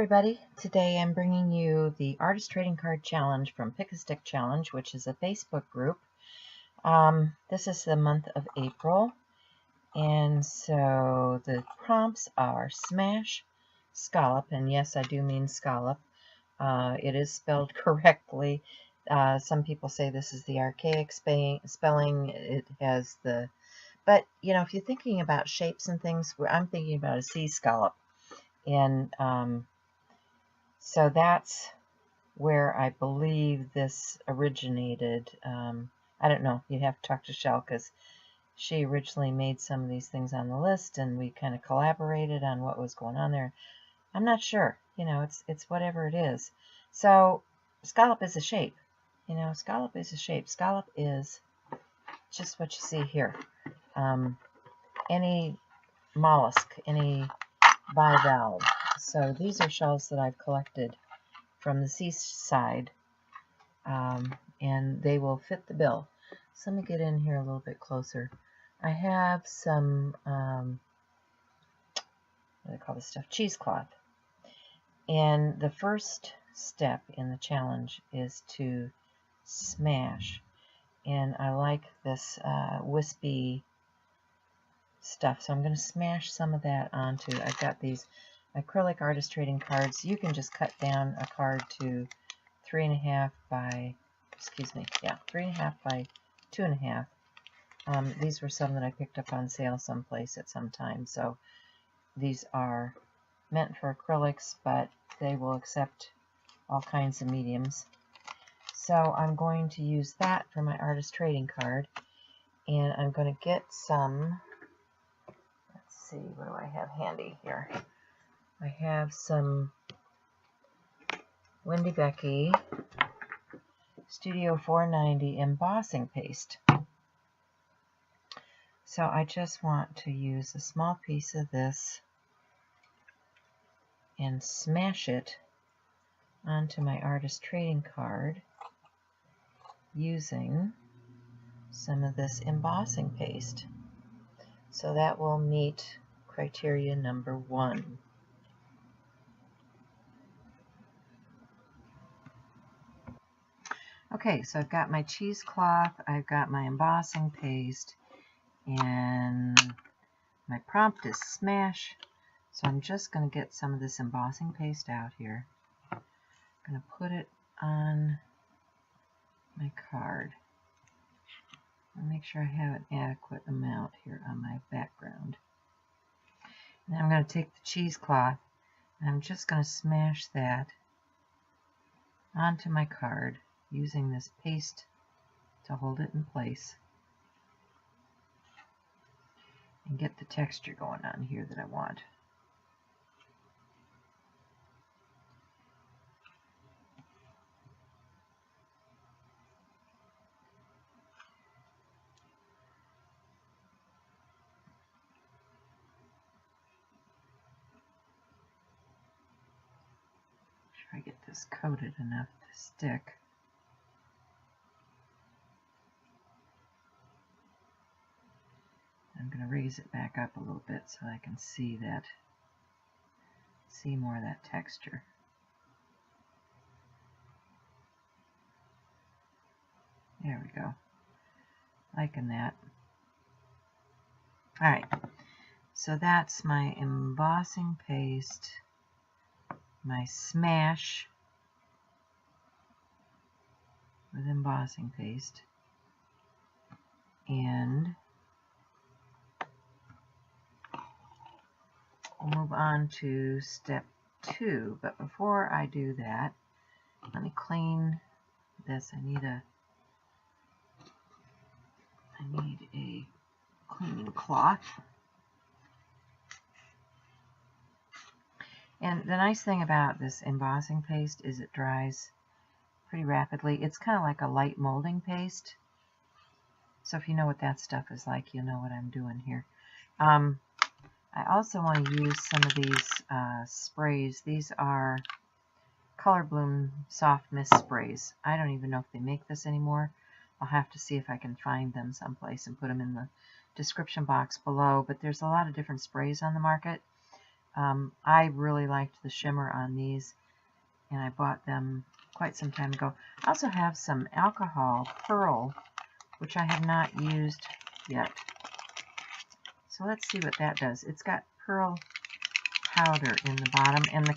everybody. Today I'm bringing you the Artist Trading Card Challenge from Pick a Stick Challenge, which is a Facebook group. This is the month of April, and so the prompts are smash, scallop, and yes, I do mean scallop. It is spelled correctly. Some people say this is the archaic spelling. It has the, but you know, if you're thinking about shapes and things, I'm thinking about a sea scallop. And so that's where I believe this originated. I don't know. You'd have to talk to Shell because she originally made some of these things on the list, and we kind of collaborated on what was going on there. I'm not sure. You know, it's whatever it is. So scallop is a shape. You know, scallop is a shape. Scallop is just what you see here. Any mollusk, any bivalve. So these are shells that I've collected from the seaside, and they will fit the bill. So let me get in here a little bit closer. I have some, what do they call this stuff? Cheesecloth. And the first step in the challenge is to smash. And I like this wispy stuff, so I'm going to smash some of that onto, I've got these acrylic artist trading cards. You can just cut down a card to 3.5 by, 3.5 by 2.5. These were some that I picked up on sale someplace at some time, so these are meant for acrylics, but they will accept all kinds of mediums. So I'm going to use that for my artist trading card, and I'm going to get some, let's see, what do I have handy here? I have some Wendy Becky Studio 490 embossing paste. So I just want to use a small piece of this and smash it onto my artist trading card using some of this embossing paste. So that will meet criteria number 1. Okay, so I've got my cheesecloth, I've got my embossing paste, and my prompt is smash. So I'm just going to get some of this embossing paste out here. I'm going to put it on my card. And make sure I have an adequate amount here on my background. And I'm going to take the cheesecloth and I'm just going to smash that onto my card using this paste to hold it in place and get the texture going on here that I want. Make sure I get this coated enough to stick. I'm going to raise it back up a little bit so I can see more of that texture. There we go. Liking that. Alright, so that's my embossing paste, my smash with embossing paste, and we'll move on to step 2, but before I do that, let me clean this. I need a cleaning cloth. And the nice thing about this embossing paste is it dries pretty rapidly. It's kind of like a light molding paste. So if you know what that stuff is like, you'll know what I'm doing here. I also want to use some of these sprays. These are Color Bloom Soft Mist sprays. I don't even know if they make this anymore. I'll have to see if I can find them someplace and put them in the description box below. But there's a lot of different sprays on the market. I really liked the shimmer on these, and I bought them quite some time ago. I also have some alcohol pearl, which I have not used yet. So let's see what that does. It's got pearl powder in the bottom, and the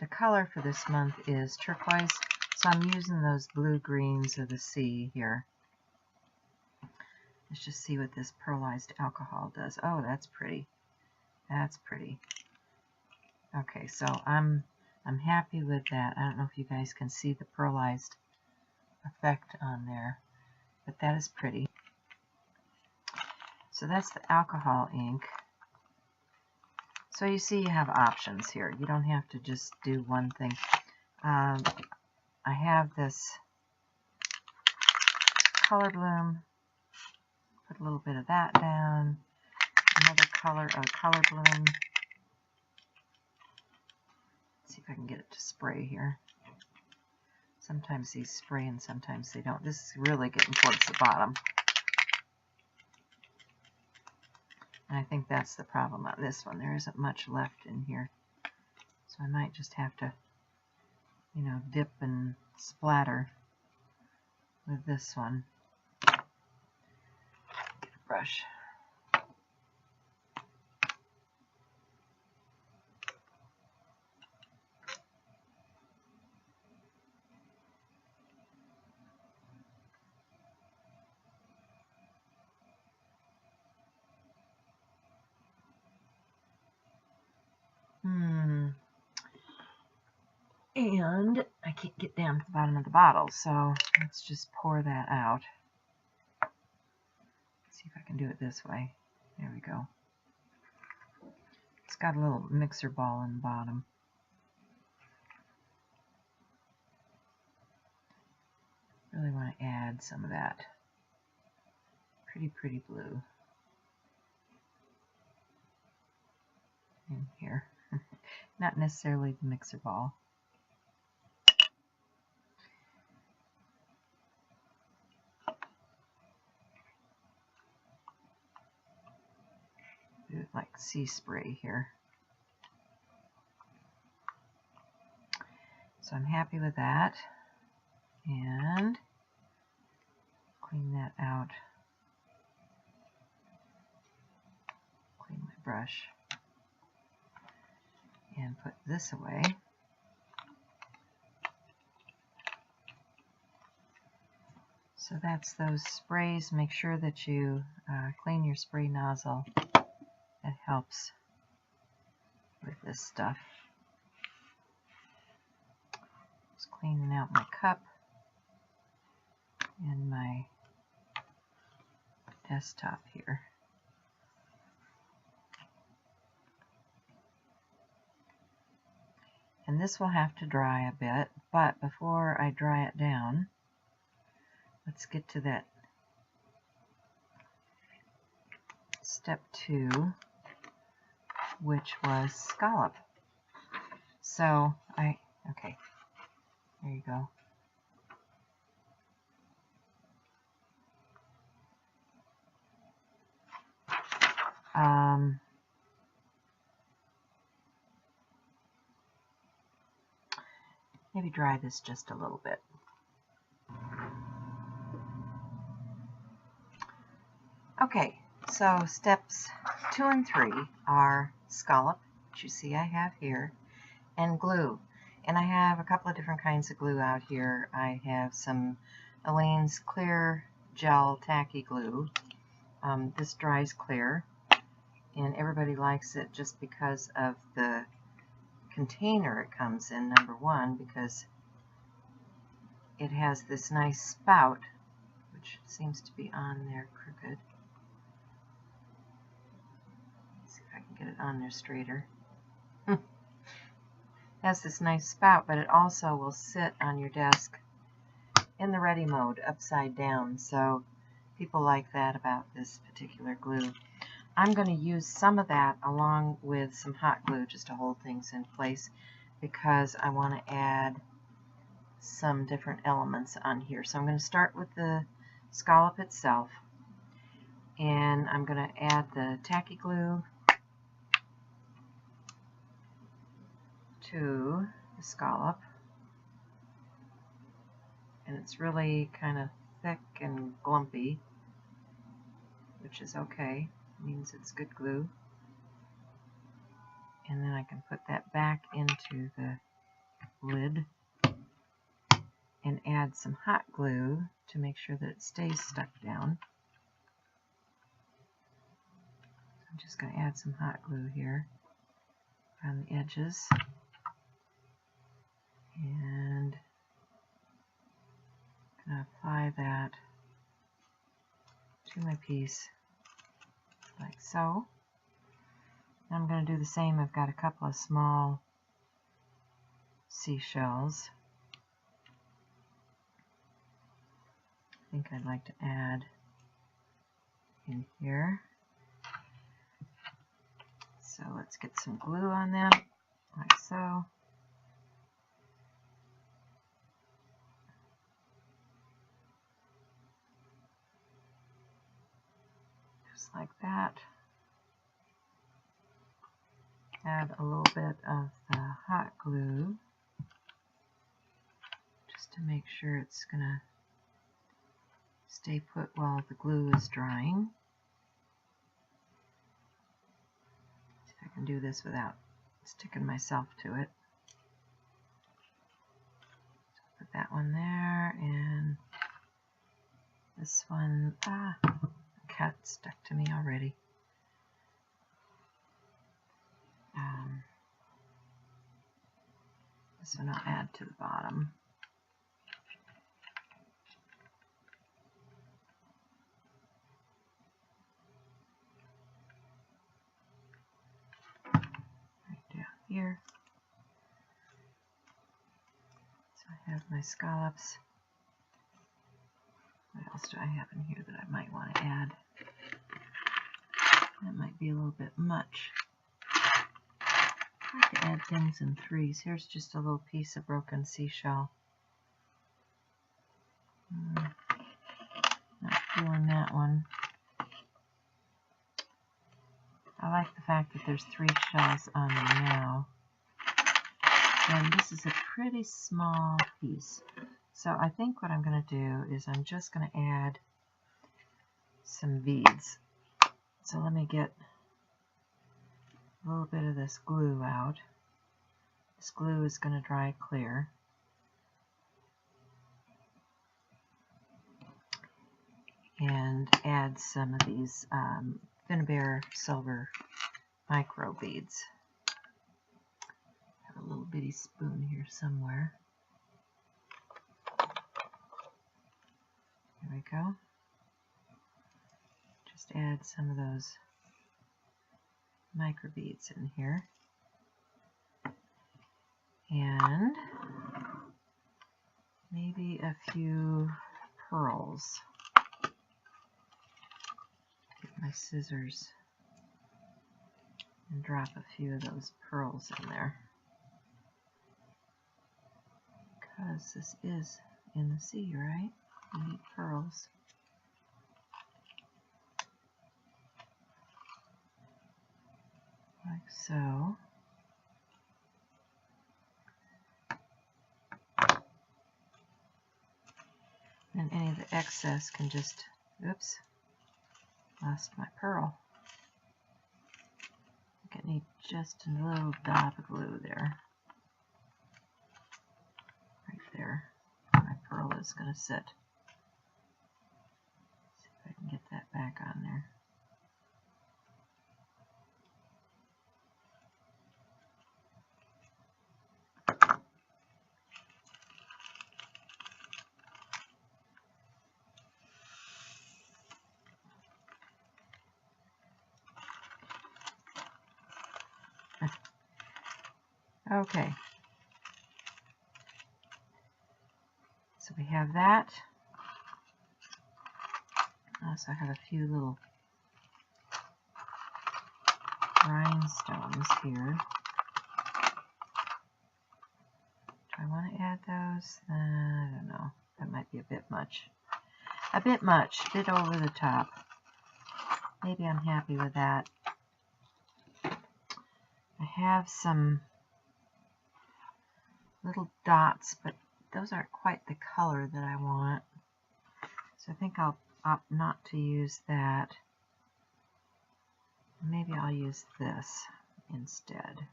color for this month is turquoise, so I'm using those blue greens of the sea here. Let's just see what this pearlized alcohol does. Oh, that's pretty. That's pretty. Okay, so I'm happy with that. I don't know if you guys can see the pearlized effect on there, but that is pretty. So that's the alcohol ink. So you see you have options here. You don't have to just do one thing. I have this Color Bloom. Put a little bit of that down. Another color Bloom. Let's see if I can get it to spray here. Sometimes these spray and sometimes they don't. This is really getting towards the bottom. And I think that's the problem on this one. There isn't much left in here. So I might just have to, you know, dip and splatter with this one. Get a brush. And I can't get down to the bottom of the bottle, so let's just pour that out. Let's see if I can do it this way. There we go. It's got a little mixer ball in the bottom. Really want to add some of that pretty blue in here. Not necessarily the mixer ball. Do it like sea spray here. So I'm happy with that. And clean that out. Clean my brush. And put this away. So that's those sprays. Make sure that you clean your spray nozzle. That helps with this stuff. Just cleaning out my cup and my desktop here. And this will have to dry a bit, but before I dry it down, let's get to that step 2, which was scallop. So okay, there you go. Maybe dry this just a little bit. Okay, so steps 2 and 3 are scallop, which you see I have here, and glue. And I have a couple of different kinds of glue out here. I have some Elaine's clear gel tacky glue. This dries clear, and everybody likes it just because of the container it comes in, number one, because it has this nice spout, which seems to be on there crooked. Let's see if I can get it on there straighter. It has this nice spout, but it also will sit on your desk in the ready mode, upside down, so people like that about this particular glue. I'm going to use some of that along with some hot glue just to hold things in place, because I want to add some different elements on here. So I'm going to start with the scallop itself, and I'm going to add the tacky glue, to the scallop, and it's really kind of thick and glumpy, which is okay. It means it's good glue. And then I can put that back into the lid and add some hot glue to make sure that it stays stuck down. I'm just going to add some hot glue here around the edges. And I'm going to apply that to my piece like so. Now I'm going to do the same. I've got a couple of small seashells. I think I'd like to add in here. So let's get some glue on them, like so. Just like that. Add a little bit of the hot glue just to make sure it's going to stay put while the glue is drying. See if I can do this without sticking myself to it. So put that one there, and this one, the cat stuck to me already. This one I'll add to the bottom. Right down here. So I have my scallops. What else do I have in here that I might want to add? That might be a little bit much. I like to add things in threes. Here's just a little piece of broken seashell. Not feeling that one. I like the fact that there's 3 shells on there now. And this is a pretty small piece. So I think what I'm going to do is I'm just going to add some beads. So let me get a little bit of this glue out. This glue is going to dry clear. And add some of these Finnebair silver micro beads. I have a little bitty spoon here somewhere. There we go. Just add some of those micro beads in here. And maybe a few pearls. Get my scissors and drop a few of those pearls in there. Because this is in the sea, right? We need pearls. Like so. And any of the excess can just, oops, lost my pearl. I think I need just a little dot of glue there. Right there. My pearl is going to sit. See if I can get that back on there. Okay, so we have that. I also have a few little rhinestones here. Do I want to add those? I don't know. That might be a bit much. A bit much, a bit over the top. Maybe I'm happy with that. I have some little dots, but those aren't quite the color that I want. So I think I'll opt not to use that. Maybe I'll use this instead.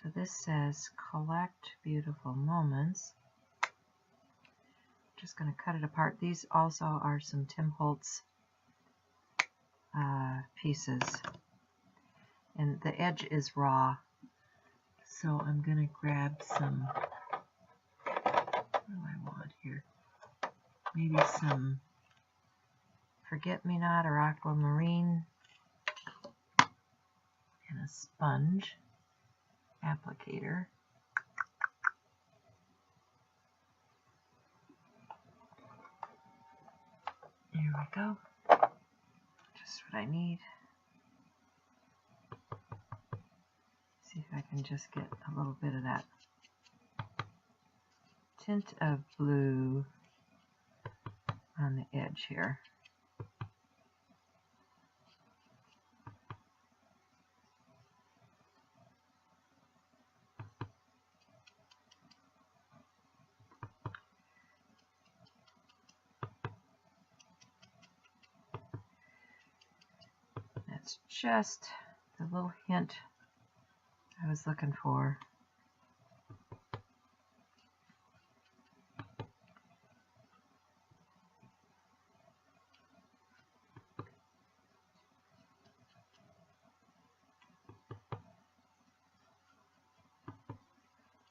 So this says collect beautiful moments. Just going to cut it apart. These also are some Tim Holtz pieces, and the edge is raw. So I'm going to grab some, what do I want here? Maybe some Forget-Me-Not or Aquamarine and a sponge applicator. There we go. Just what I need. See if I can just get a little bit of that tint of blue on the edge here. That's just the little hint I was looking for.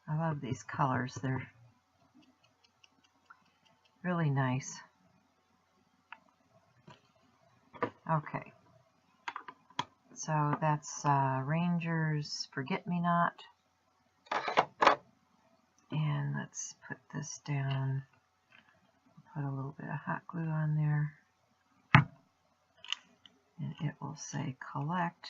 I love these colors. They're really nice. Okay. So that's Ranger's Forget-Me-Not. And let's put this down. Put a little bit of hot glue on there. And it will say collect.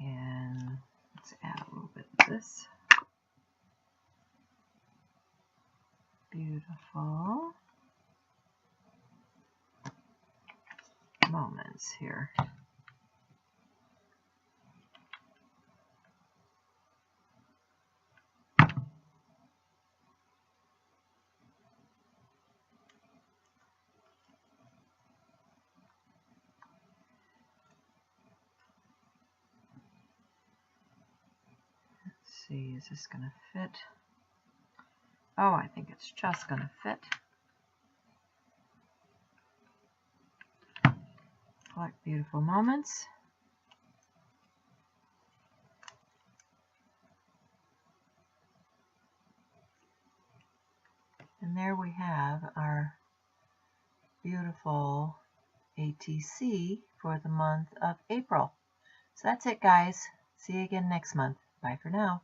And let's add a little bit of this. Beautiful moments here. Let's see, is this going to fit? Oh, I think it's just going to fit. Collect beautiful moments. And there we have our beautiful ATC for the month of April. So that's it, guys. See you again next month. Bye for now.